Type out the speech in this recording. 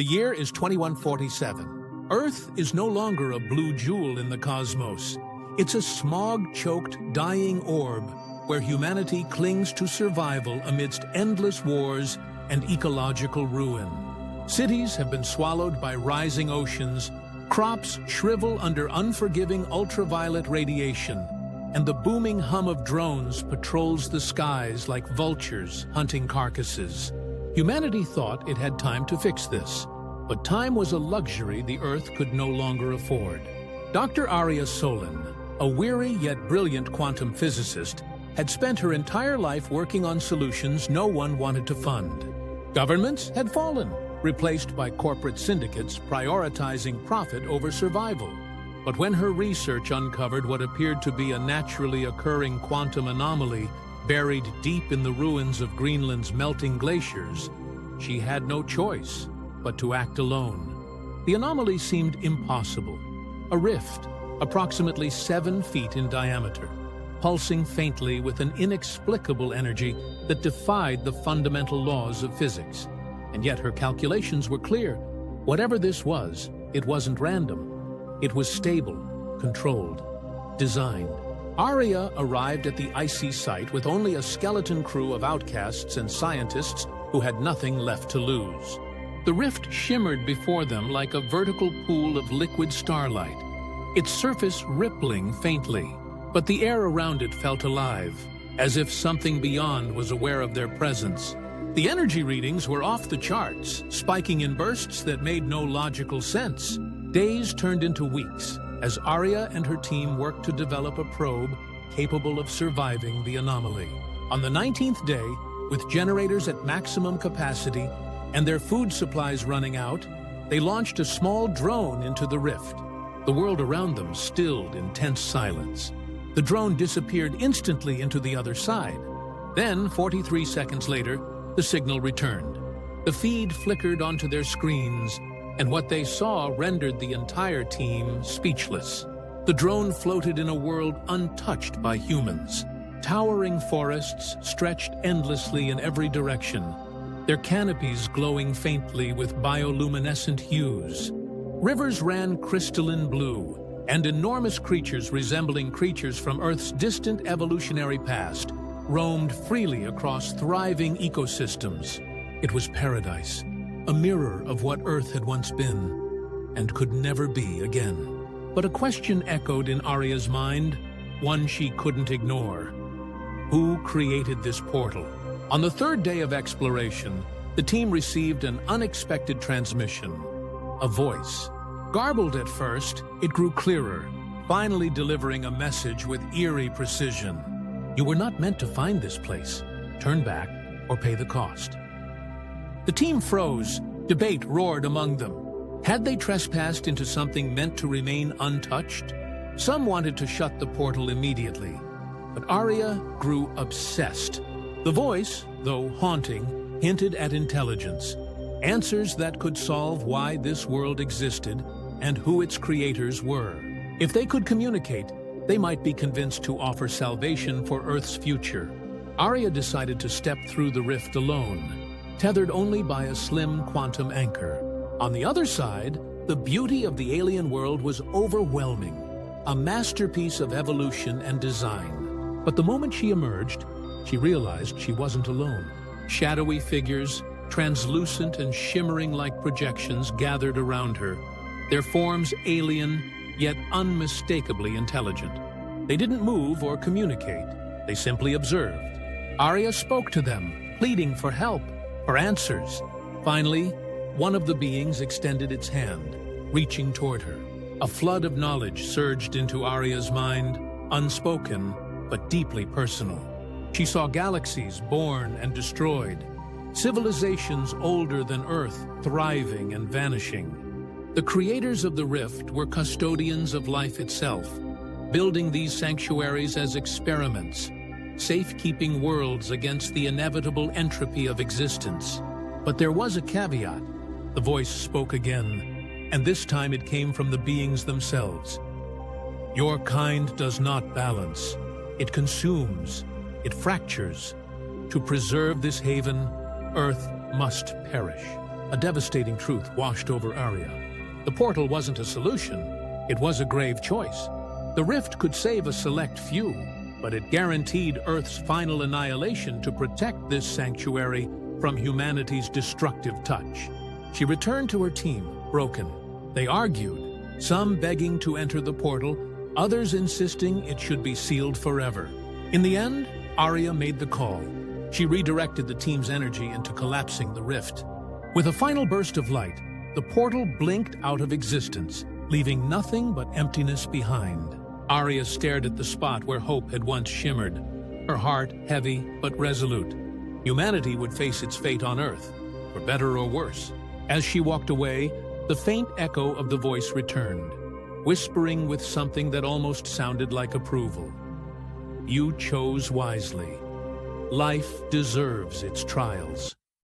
The year is 2147. Earth is no longer a blue jewel in the cosmos. It's a smog-choked, dying orb where humanity clings to survival amidst endless wars and ecological ruin. Cities have been swallowed by rising oceans, crops shrivel under unforgiving ultraviolet radiation, and the booming hum of drones patrols the skies like vultures hunting carcasses. Humanity thought it had time to fix this, but time was a luxury the Earth could no longer afford. Dr. Arya Solin, a weary yet brilliant quantum physicist, had spent her entire life working on solutions no one wanted to fund. Governments had fallen, replaced by corporate syndicates prioritizing profit over survival. But when her research uncovered what appeared to be a naturally occurring quantum anomaly buried deep in the ruins of Greenland's melting glaciers, she had no choice but to act alone. The anomaly seemed impossible. A rift, approximately 7 feet in diameter, pulsing faintly with an inexplicable energy that defied the fundamental laws of physics. And yet her calculations were clear. Whatever this was, it wasn't random. It was stable, controlled, designed. Arya arrived at the icy site with only a skeleton crew of outcasts and scientists who had nothing left to lose. The rift shimmered before them like a vertical pool of liquid starlight, its surface rippling faintly, but the air around it felt alive, as if something beyond was aware of their presence. The energy readings were off the charts, spiking in bursts that made no logical sense. Days turned into weeks as Arya and her team worked to develop a probe capable of surviving the anomaly. On the 19th day, with generators at maximum capacity and their food supplies running out, they launched a small drone into the rift. The world around them stilled in tense silence. The drone disappeared instantly into the other side. Then, 43 seconds later, the signal returned. The feed flickered onto their screens, and what they saw rendered the entire team speechless. The drone floated in a world untouched by humans. Towering forests stretched endlessly in every direction, their canopies glowing faintly with bioluminescent hues. Rivers ran crystalline blue, and enormous creatures resembling creatures from Earth's distant evolutionary past roamed freely across thriving ecosystems. It was paradise, a mirror of what Earth had once been and could never be again. But a question echoed in Arya's mind, one she couldn't ignore. Who created this portal? On the third day of exploration, the team received an unexpected transmission. A voice. Garbled at first, it grew clearer, finally delivering a message with eerie precision. You were not meant to find this place. Turn back or pay the cost. The team froze. Debate roared among them. Had they trespassed into something meant to remain untouched? Some wanted to shut the portal immediately, but Arya grew obsessed. The voice, though haunting, hinted at intelligence, answers that could solve why this world existed and who its creators were. If they could communicate, they might be convinced to offer salvation for Earth's future. Arya decided to step through the rift alone, tethered only by a slim quantum anchor. On the other side, the beauty of the alien world was overwhelming, a masterpiece of evolution and design. But the moment she emerged, she realized she wasn't alone. Shadowy figures, translucent and shimmering like projections, gathered around her, their forms alien, yet unmistakably intelligent. They didn't move or communicate. They simply observed. Arya spoke to them, pleading for help, for answers. Finally, one of the beings extended its hand, reaching toward her. A flood of knowledge surged into Arya's mind, unspoken but deeply personal. She saw galaxies born and destroyed, civilizations older than Earth thriving and vanishing. The creators of the rift were custodians of life itself, building these sanctuaries as experiments, safekeeping worlds against the inevitable entropy of existence. But there was a caveat. The voice spoke again, and this time it came from the beings themselves. Your kind does not balance. It consumes. It fractures. To preserve this haven, Earth must perish. a devastating truth washed over Arya. The portal wasn't a solution, it was a grave choice. The rift could save a select few, but it guaranteed Earth's final annihilation to protect this sanctuary from humanity's destructive touch. She returned to her team, broken. They argued, some begging to enter the portal, others insisting it should be sealed forever. In the end, Arya made the call. She redirected the team's energy into collapsing the rift. With a final burst of light, the portal blinked out of existence, leaving nothing but emptiness behind. Arya stared at the spot where hope had once shimmered, her heart heavy but resolute. Humanity would face its fate on Earth, for better or worse. As she walked away, the faint echo of the voice returned, whispering with something that almost sounded like approval. You chose wisely. Life deserves its trials.